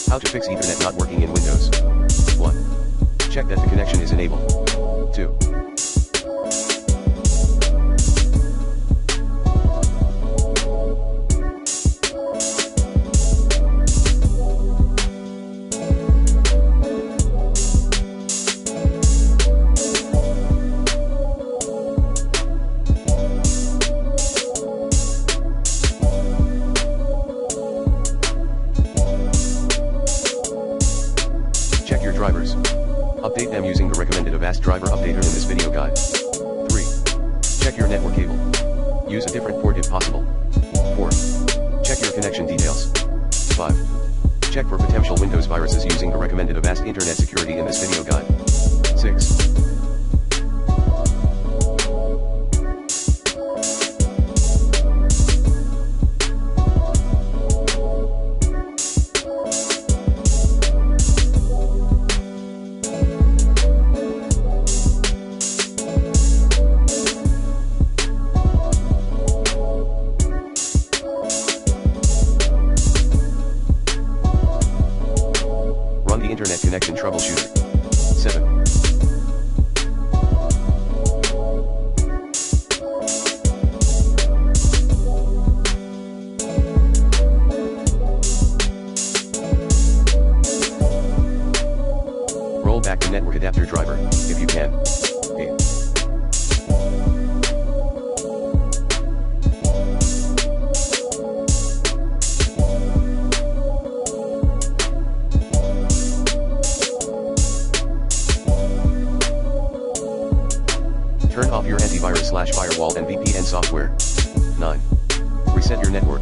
How to fix Ethernet not working in Windows. 1. Check that the connection is enabled. 2. Check your drivers. Update them using the recommended Avast driver updater in this video guide. 3. Check your network cable. Use a different port if possible. 4. Check your connection details. 5. Check for potential Windows viruses using the recommended Avast Internet Security in this video guide. 6. Run the Internet Connection Troubleshooter. 7. Roll back the network adapter driver, if you can. 8. Turn off your antivirus/firewall and VPN software. 9. Reset your network.